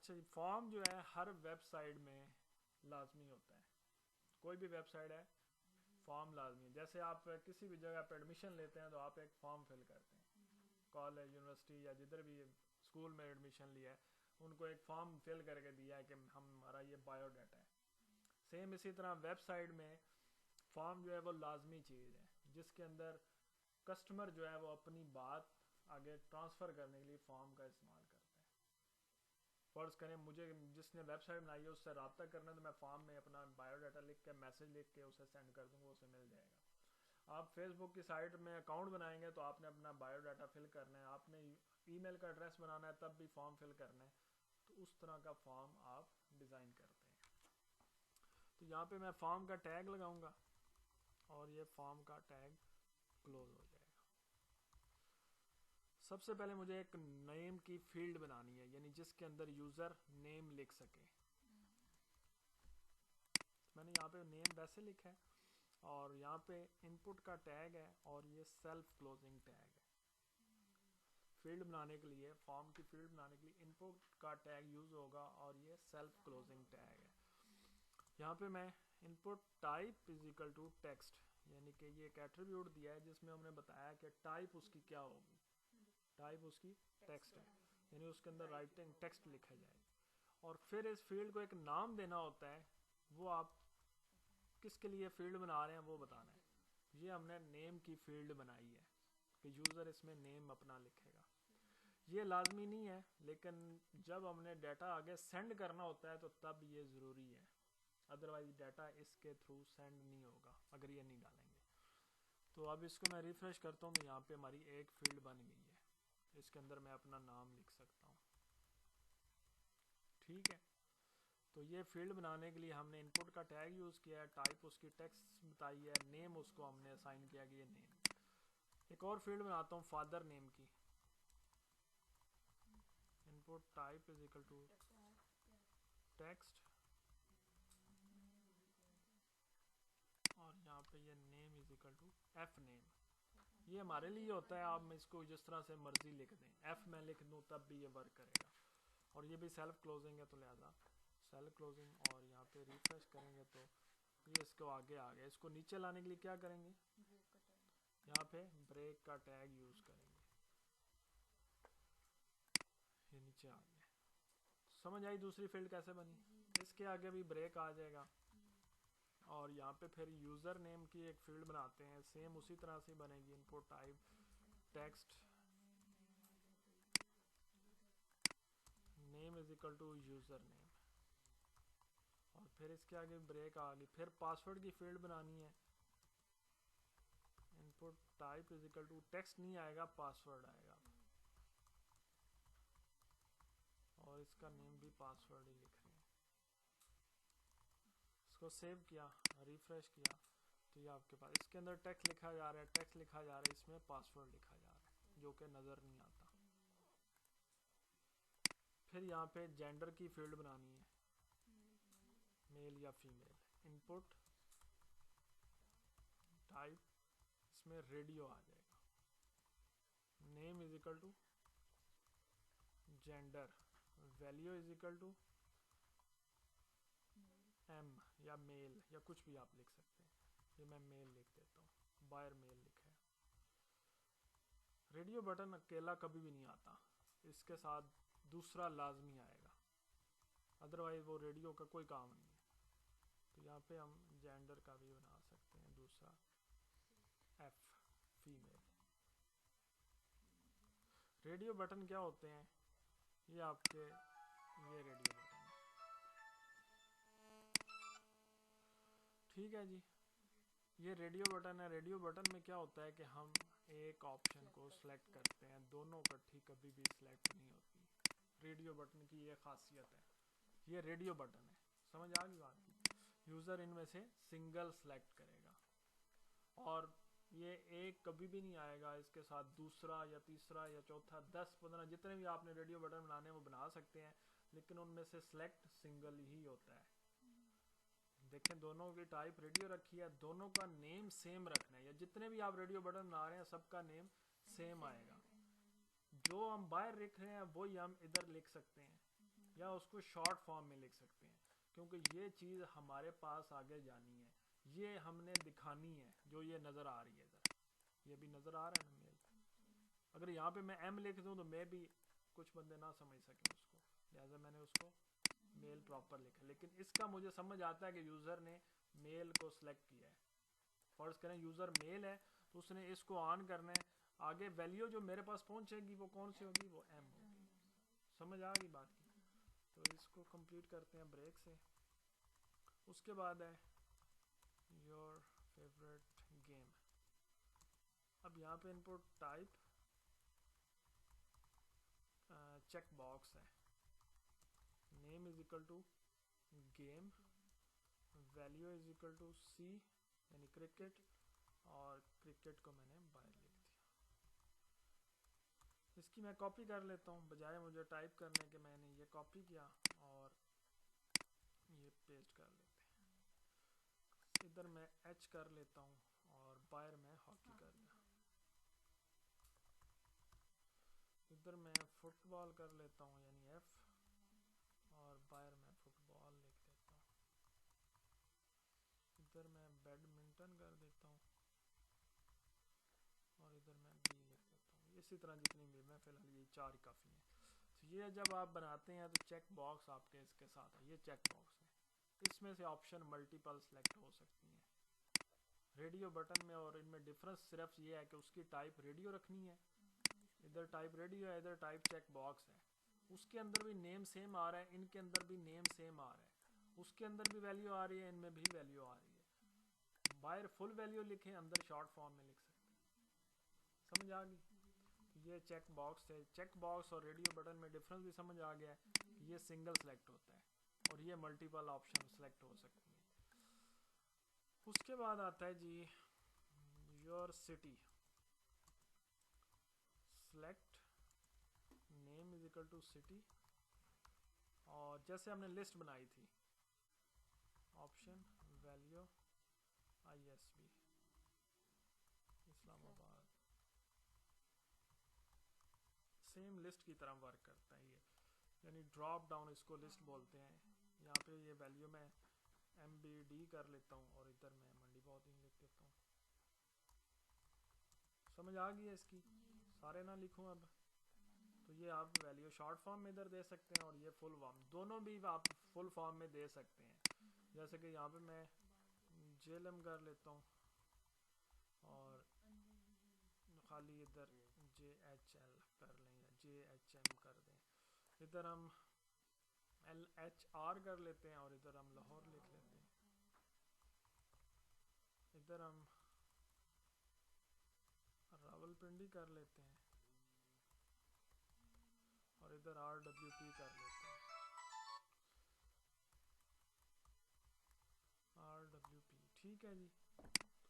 अच्छा जी, फॉर्म जो है हर वेबसाइट में लाजमी होता है। कोई भी वेबसाइट है फॉर्म लाजमी है। जैसे आप किसी भी जगह पर एडमिशन लेते हैं तो आप एक फॉर्म फिल करते हैं, कॉलेज यूनिवर्सिटी या जिधर भी स्कूल में एडमिशन लिया है उनको एक फॉर्म फिल करके दिया है कि हमारा ये बायोडाटा है। सेम इसी तरह वेबसाइट में फॉर्म जो है वो लाजमी चीज़ है, जिसके अंदर कस्टमर जो है वो अपनी बात आगे ट्रांसफ़र करने के लिए फॉर्म का इस्तेमाल करता है। फ़र्ज़ करें मुझे जिसने वेबसाइट बनाई है उससे रब्ता करना है तो मैं फॉर्म में अपना बायोडाटा लिख के मैसेज लिख के उसे सेंड कर दूँगा, उसे मिल जाएगा। आप फेसबुक की साइट में अकाउंट बनाएंगे तो आपने अपना बायोडाटा फिल करना है, आपने ईमेल का एड्रेस बनाना है तब भी फॉर्म फिल करना है। तो उस तरह का फॉर्म आप डिज़ाइन करते हैं। तो यहाँ पे मैं फॉर्म का टैग लगाऊंगा और ये फॉर्म का टैग क्लोज हो जाएगा। सबसे पहले मुझे एक नेम की फील्ड बनानी है, यानी जिसके अंदर यूज़र नेम लिख सके। मैंने यहाँ पे नेम वैसे लिखा है और यहाँ पे इनपुट का टैग है और ये सेल्फ क्लोजिंग टैग है। फील्ड बनाने के लिए, फॉर्म की फील्ड बनाने के लिए इनपुट का टैग यूज़ होगा और ये सेल्फ क्लोजिंग टैग है। यहाँ पे मैं input type is equal to text, यानी कि ये एक एट्रीब्यूट दिया है जिसमें हमने बताया कि टाइप उसकी क्या होगी। टाइप उसकी टेक्स्ट है, यानी उसके अंदर राइटिंग टेक्स्ट लिखा जाए। और फिर इस फील्ड को एक नाम देना होता है, वो आप किसके लिए फील्ड बना रहे हैं वो बताना है। ये हमने नेम की फील्ड बनाई है कि यूज़र इसमें नेम अपना लिखेगा। ये लाजमी नहीं है, लेकिन जब हमने डाटा आगे सेंड करना होता है तो तब ये ज़रूरी है, अदरवाइज डाटा इसके थ्रू सेंड नहीं होगा अगर ये नहीं डालेंगे। तो अब इसको मैं रिफ्रेश करता हूँ तो यहाँ पे हमारी एक फील्ड बन गई है, इसके अंदर मैं अपना नाम लिख सकता हूँ। ठीक है, तो ये फील्ड बनाने के लिए हमने इनपुट का टैग यूज़ किया है, टाइप उसकी टेक्स्ट बताई है, नेम उसको हमने असाइन किया कि ये नेम। एक और फील्ड बनाता हूँ फादर नेम की। Input type is equal to text और यहाँ पे ये name is equal to F name. ये हमारे लिए होता है, आप इसको जिस तरह से मर्जी लिख दें, एफ मैं लिख दूँ तब भी ये वर्क करेगा। और ये भी सेल्फ क्लोजिंग है तो लिहाजा सेल्फ क्लोजिंग। और यहाँ पे रिफ्रेश करेंगे तो ये इसको आगे आ गया। इसको नीचे लाने के लिए क्या करेंगे, यहाँ पे ब्रेक का टैग यूज करेंगे, ये नीचे आ गया। समझ आई दूसरी फील्ड कैसे बनी। इसके आगे भी ब्रेक आ जाएगा और यहाँ पे फिर यूज़र नेम की एक फील्ड बनाते हैं, सेम उसी तरह से बनेगी। Input type text name is equal to user name और फिर इसके आगे ब्रेक आ गई। फिर पासवर्ड की फील्ड बनानी है, input type is equal to text नहीं आएगा, पासवर्ड आएगा और इसका नेम भी पासवर्ड ही लिख रहे हैं। इसको सेव किया, रिफ्रेश किया तो ये आपके पास इसके अंदर टेक्स्ट लिखा जा रहा है, टेक्स्ट लिखा जा रहा है, इसमें पासवर्ड लिखा जा रहा है जो कि नज़र नहीं आता। फिर यहाँ पे जेंडर की फील्ड बनानी है, मेल या फीमेल। इनपुट टाइप इसमें रेडियो आ जाएगा, name is equal to gender, value is equal to M या मेल या कुछ भी आप लिख सकते हैं। ये मैं मेल लिख देता हूँ, बायर मेल लिखा है। रेडियो बटन अकेला कभी भी नहीं आता, इसके साथ दूसरा लाजमी आएगा, अदरवाइज वो रेडियो का कोई काम नहीं है। तो यहाँ पे हम जेंडर का भी बना सकते हैं दूसरा, एफ फीमेल। रेडियो बटन क्या होते हैं, ये आपके ये रेडियो बटन है। ठीक है जी, ये रेडियो बटन है। रेडियो बटन में क्या होता है कि हम एक ऑप्शन को सिलेक्ट करते हैं, दोनों इकट्ठी कभी भी सिलेक्ट नहीं होती। रेडियो बटन की ये खासियत है, ये रेडियो बटन है। समझ आ गई बात की। यूज़र इनमें से सिंगल सेलेक्ट करेगा और ये एक कभी भी नहीं आएगा, इसके साथ दूसरा या तीसरा या चौथा 10-15 जितने भी आपने रेडियो बटन बनाने वो बना सकते हैं, लेकिन उनमें से सिलेक्ट सिंगल ही होता है। देखें दोनों की टाइप रेडियो रखी है, दोनों का नेम सेम रखना है, या जितने भी आप रेडियो बटन बना रहे हैं सबका नेम सेम आएगा। जो हम बाहर लिख रहे हैं वही हम इधर लिख सकते हैं, या उसको शॉर्ट फॉर्म में लिख सकते हैं, क्योंकि ये चीज़ हमारे पास आगे जानी है, ये हमने दिखानी है। जो ये नज़र आ रही है इधर, ये भी नज़र आ रहा है ना मेल। अगर यहाँ पे मैं एम लिख दूँ तो मैं भी कुछ बंदे ना समझ सकें उसको, लिहाजा मैंने उसको मेल प्रॉपर लिखा। लेकिन इसका मुझे समझ आता है कि यूज़र ने मेल को सिलेक्ट किया है। फर्ज करें यूज़र मेल है तो उसने इसको ऑन करना है, आगे वैल्यू जो मेरे पास पहुंचेगी वो कौन सी होगी, वो एम होगी। समझ आ गई बात की? तो इसको कंप्लीट करते हैं ब्रेक से। उसके बाद है योर फेवरेट गेम। अब यहाँ पे इनपुट टाइप चेक बॉक्स है, name is equal to game, value is equal to C यानी क्रिकेट, और क्रिकेट को मैंने बाहर लिख दिया। इसकी मैं कॉपी कर लेता हूँ, बजाय मुझे टाइप करने के मैंने ये कॉपी किया और ये पेस्ट कर लेते हैं। इधर मैं एच कर लेता हूँ और बाहर मैं हॉकी कर लिया। इधर मैं फुटबॉल कर लेता हूँ यानी एफ, और बाहर मैं फुटबॉल लिख देता हूँ। इधर मैं बैडमिंटन कर देता हूँ और इधर मैं बी लिख देता हूँ। इसी तरह जितनी भी, मैं फिलहाल ये 4 ही काफ़ी हैं। तो ये जब आप बनाते हैं तो चेक बॉक्स आपके इसके साथ है, ये चेक बॉक्स है। इसमें से ऑप्शन मल्टीपल सेलेक्ट हो सकती हैं। रेडियो बटन में और इनमें डिफरेंस सिर्फ ये है कि उसकी टाइप रेडियो रखनी है, इधर टाइप रेडियो है, इधर टाइप चेक बॉक्स है। उसके अंदर भी नेम सेम आ रहा है, इनके अंदर भी नेम सेम आ रहा है, उसके अंदर भी वैल्यू आ रही है, इनमें भी वैल्यू आ रही है। बाहर फुल वैल्यू लिखें, अंदर शॉर्ट फॉर्म में लिख सकते हैं। समझ आ गई? ये चेक बॉक्स है। चेक बॉक्स और रेडियो बटन में डिफरेंस भी समझ आ गया है। ये सिंगल सेलेक्ट होता है और ये मल्टीपल ऑप्शन सेलेक्ट हो सकती है। उसके बाद आता है G your city, select name is equal to city, और जैसे हमने लिस्ट बनाई थी, option value ISB Islamabad, same list की तरह वर्क करता है ये, यानी ड्रॉप डाउन इसको लिस्ट बोलते हैं। यहाँ पे ये वैल्यू मैं MBD कर लेता हूँ और इधर मैं मंडी बॉदिंग लिख देता हूँ। समझ आ गई है इसकी? सारे ना लिखूँ अब, तो ये आप वैल्यू शॉर्ट फॉर्म में इधर दे सकते हैं और ये फुल फॉर्म, दोनों भी आप फुल फॉर्म में दे सकते हैं। जैसे कि यहाँ पे मैं JLM कर लेता हूँ और खाली इधर JHL कर लें या JHM कर दें। इधर हम LHR कर लेते हैं और इधर हम लाहौर लिख लेते हैं। इधर हम रावलपिंडी कर लेते हैं और इधर RWP कर लेते हैं। RWP ठीक है जी।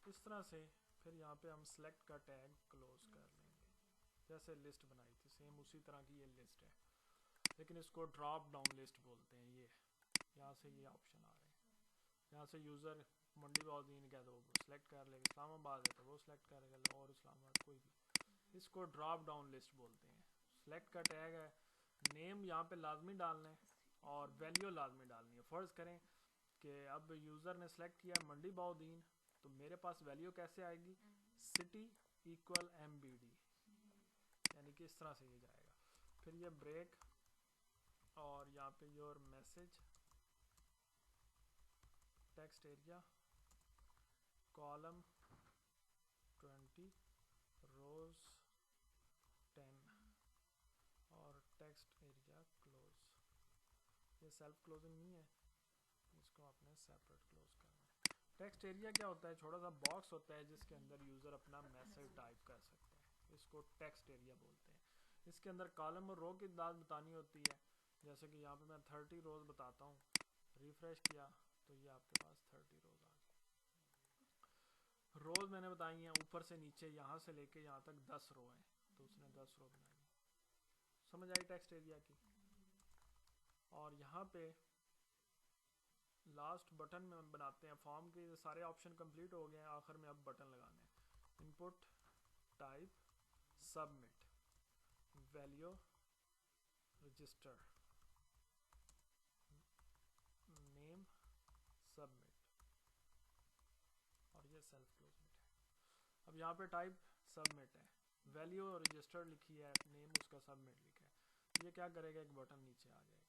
इस तरह से फिर यहाँ पे हम सेलेक्ट का टैग क्लोज कर लेंगे, जैसे लिस्ट बनाई थी सेम उसी तरह की ये लिस्ट है, लेकिन इसको ड्रॉप डाउन लिस्ट बोलते हैं। ये यहाँ से ये ऑप्शन आ रहे हैं, यहाँ से यूज़र मंडी बॉदीन क्या तो वो सिलेक्ट कर लेगा, इस्लामाबाद है तो वो सिलेक्ट करेगा, और इस्लामाबाद कोई भी, इसको ड्रॉप डाउन लिस्ट बोलते हैं। सेलेक्ट का टैग है, नेम यहाँ पे लाजमी डालना है और वैल्यू लाजमी डालनी है। फ़र्ज़ करें कि अब यूज़र ने सेलेक्ट किया मंडी बॉदीन, तो मेरे पास वैल्यू कैसे आएगी, सिटी इक्वल MBD, यानी कि इस तरह से ये जाएगा। फिर ये ब्रेक और यहाँ पे your message, text area, column 20, रोज 10 और टेक्स्ट एरिया क्लोज। ये सेल्फ क्लोजिंग नहीं है, इसको आपने सेपरेट क्लोज करना है। टेक्स्ट एरिया क्या होता है, छोटा सा बॉक्स होता है जिसके अंदर यूज़र अपना मैसेज टाइप कर सकता है, इसको टेक्स्ट एरिया बोलते हैं। इसके अंदर कॉलम और रो की तादाद बतानी होती है, जैसे कि यहाँ पे मैं 30 रोज़ बताता हूँ, रिफ्रेश किया तो ये आपके पास 30 रोज़ आ गई। रोज़ मैंने बताई हैं ऊपर से नीचे, यहाँ से लेके यहाँ तक 10 रो हैं, तो उसने 10 रो बनाई। समझ आई टेक्स्ट एरिया की? और यहाँ पे लास्ट बटन में हम बनाते हैं, फॉर्म के सारे ऑप्शन कंप्लीट हो गए हैं, आखिर में अब बटन लगाने हैं। Input type submit, value register, self closing tag. अब यहाँ पे टाइप सबमिट है, वैल्यू रजिस्टर्ड लिखी है, नेम उसका सबमिट लिखा है। ये क्या करेगा, एक बटन नीचे आ जाएगा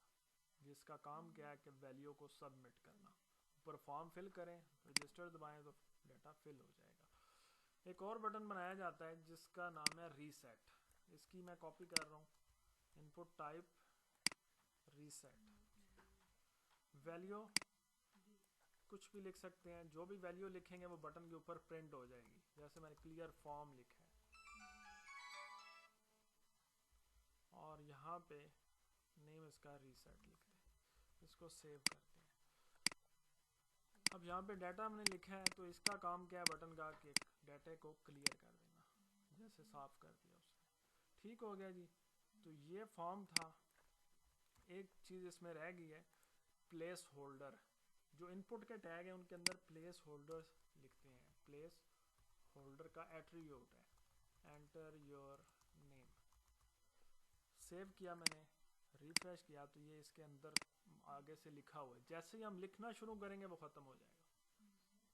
जिसका काम क्या है कि वैल्यू को सबमिट करना। ऊपर फॉर्म फिल करें, रजिस्टर दबाएं तो डाटा फिल हो जाएगा। एक और बटन बनाया जाता है जिसका नाम है रीसेट। इसकी मैं कॉपी कर रहा हूँ, इनपुट टाइप रीसेट, वैल्यू कुछ भी लिख सकते हैं, जो भी वैल्यू लिखेंगे वो बटन के ऊपर प्रिंट हो जाएगी। जैसे मैंने क्लियर फॉर्म लिखा है और यहाँ पे नेम इसका रीसेट लिखते हैं, इसको सेव करते हैं। अब यहाँ पे डाटा हमने लिखा है तो इसका काम क्या है बटन का, कि डाटे को क्लियर कर देना, जैसे साफ कर दिया उसने, ठीक हो गया जी। तो ये फॉर्म था। एक चीज़ इसमें रह गई है, प्लेस होल्डर। जो इनपुट के टैग है उनके अंदर प्लेस होल्डर्स लिखते हैं। प्लेस होल्डर का एट्रीब्यूट है एंटर योर नेम। सेव किया मैंने, रिफ्रेश किया तो ये इसके अंदर आगे से लिखा हुआ है। जैसे ही हम लिखना शुरू करेंगे वो ख़त्म हो जाएगा।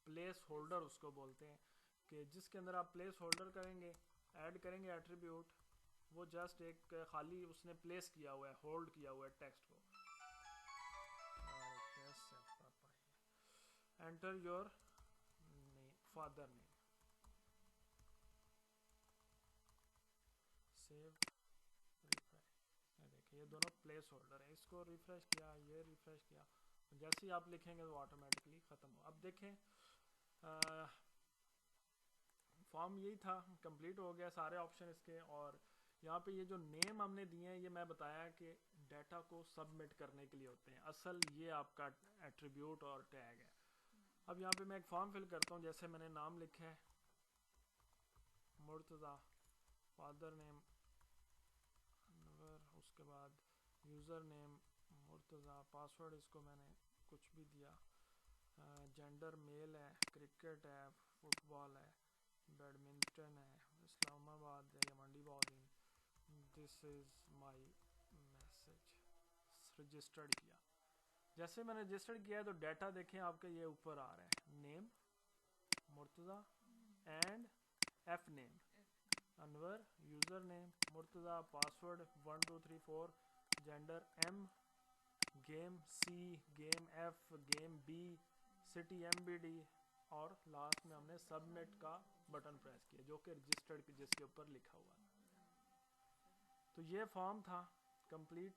प्लेस होल्डर उसको बोलते हैं कि जिसके अंदर आप प्लेस होल्डर करेंगे, ऐड करेंगे एट्रीब्यूट, वो जस्ट एक खाली उसने प्लेस किया हुआ है, होल्ड किया हुआ है टेक्स्ट को। Enter your father name, save refresh. ये देखिए ये दोनों प्लेस होल्डर है। इसको रिफ्रेश किया, ये रिफ्रेश किया, जैसे ही आप लिखेंगे तो ऑटोमेटिकली ख़त्म हो। अब देखें फॉर्म यही था, कंप्लीट हो गया सारे ऑप्शन इसके। और यहाँ पे ये जो नेम हमने दिए हैं ये मैं बताया कि डाटा को सबमिट करने के लिए होते हैं। असल ये आपका एट्रीब्यूट और टैग है। अब यहाँ पे मैं एक फॉर्म फिल करता हूँ। जैसे मैंने नाम लिखा है मुर्तज़ा, फादर नेम अनवर, उसके बाद यूज़र नेम मुर्तज़ा, पासवर्ड इसको मैंने कुछ भी दिया, जेंडर मेल है, क्रिकेट है, फुटबॉल है, बैडमिंटन है, इस्लामाबाद है या Mandi bowling, this is my message. Registered किया। जैसे मैंने रजिस्टर्ड किया है तो डाटा देखें आपके ये ऊपर आ रहा है, name Murtaza and F name Anwar, user name Murtaza, password 1 2 3 4, gender M, game C, game F, game B, city MBD, और लास्ट में हमने सबमिट का बटन प्रेस किया जो कि रजिस्टर्ड जिसके ऊपर लिखा हुआ। तो ये फॉर्म था कंप्लीट।